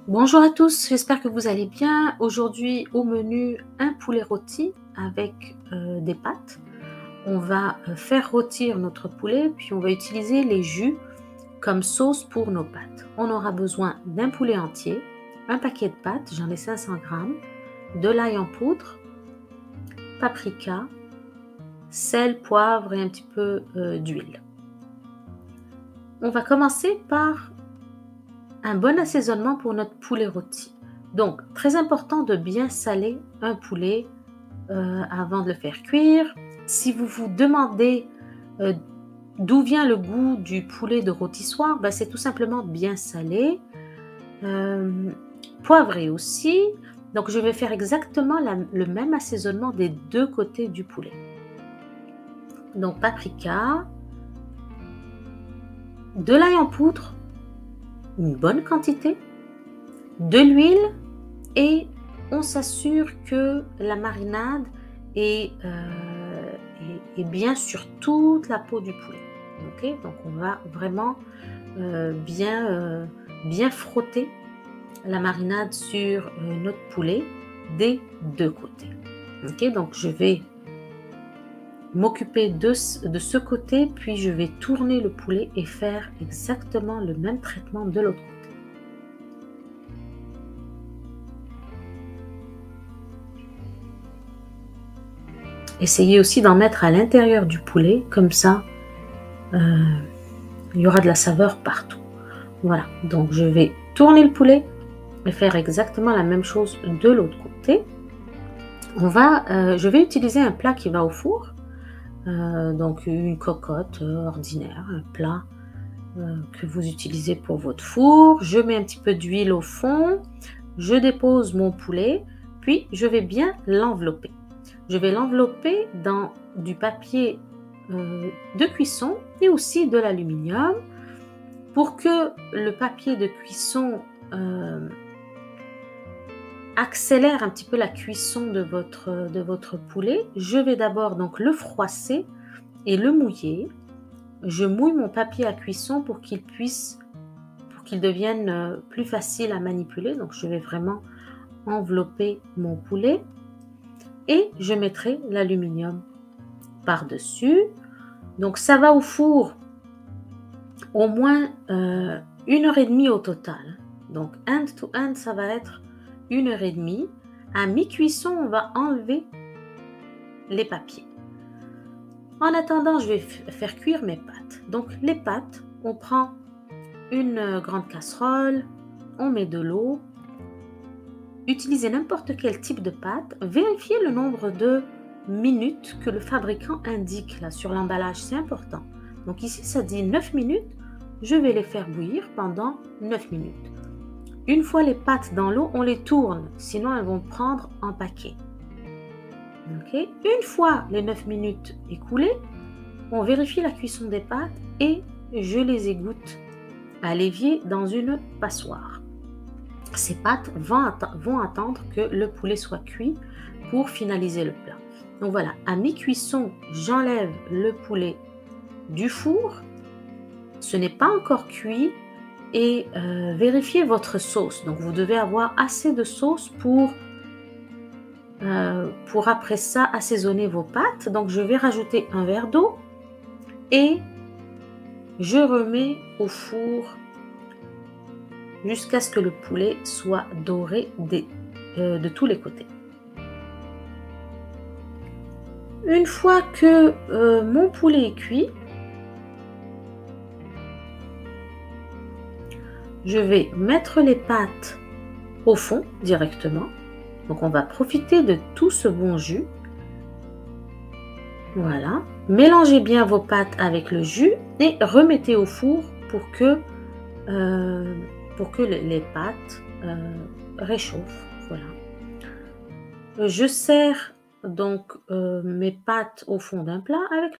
Bonjour à tous, j'espère que vous allez bien. Aujourd'hui au menu, un poulet rôti avec des pâtes. On va faire rôtir notre poulet, puis on va utiliser les jus comme sauce pour nos pâtes. On aura besoin d'un poulet entier, un paquet de pâtes, j'en ai 500 grammes, de l'ail en poudre, paprika, sel, poivre et un petit peu d'huile. On va commencer par un bon assaisonnement pour notre poulet rôti. Donc, très important de bien saler un poulet avant de le faire cuire. Si vous vous demandez d'où vient le goût du poulet de rôtissoir, ben, c'est tout simplement bien salé, poivré aussi. Donc, je vais faire exactement le même assaisonnement des deux côtés du poulet. Donc, paprika, de l'ail en poudre, une bonne quantité, de l'huile et on s'assure que la marinade est bien sur toute la peau du poulet. Okay, donc on va vraiment bien frotter la marinade sur notre poulet des deux côtés. Okay, donc je vais m'occuper de ce côté, puis je vais tourner le poulet et faire exactement le même traitement de l'autre côté. Essayez aussi d'en mettre à l'intérieur du poulet, comme ça il y aura de la saveur partout. Voilà, donc je vais tourner le poulet et faire exactement la même chose de l'autre côté. Je vais utiliser un plat qui va au four, donc une cocotte ordinaire, un plat que vous utilisez pour votre four. Je mets un petit peu d'huile au fond, je dépose mon poulet, puis je vais bien l'envelopper. Je vais l'envelopper dans du papier de cuisson et aussi de l'aluminium pour que le papier de cuisson accélère un petit peu la cuisson de votre poulet. Je vais d'abord donc le froisser et le mouiller. Je mouille mon papier à cuisson pour qu'il devienne plus facile à manipuler. Donc je vais vraiment envelopper mon poulet et je mettrai l'aluminium par-dessus. Donc ça va au four au moins 1h30 au total. Donc end to end, ça va être 1h30. À mi-cuisson, on va enlever les papiers. En attendant, je vais faire cuire mes pâtes. Donc les pâtes, on prend une grande casserole, on met de l'eau. Utilisez n'importe quel type de pâte. Vérifiez le nombre de minutes que le fabricant indique là sur l'emballage, c'est important. Donc ici, ça dit 9 minutes. Je vais les faire bouillir pendant 9 minutes. Une fois les pâtes dans l'eau, on les tourne, sinon elles vont prendre en paquet. Okay. Une fois les 9 minutes écoulées, on vérifie la cuisson des pâtes et je les égoutte à l'évier dans une passoire. Ces pâtes vont attendre que le poulet soit cuit pour finaliser le plat. Donc voilà, à mi-cuisson, j'enlève le poulet du four. Ce n'est pas encore cuit et vérifiez votre sauce. Donc vous devez avoir assez de sauce pour après ça assaisonner vos pâtes. Donc je vais rajouter un verre d'eau et je remets au four jusqu'à ce que le poulet soit doré de tous les côtés. Une fois que mon poulet est cuit, je vais mettre les pâtes au fond directement. Donc on va profiter de tout ce bon jus. Voilà. Mélangez bien vos pâtes avec le jus et remettez au four pour que les pâtes réchauffent. Voilà. Je sers donc mes pâtes au fond d'un plat avec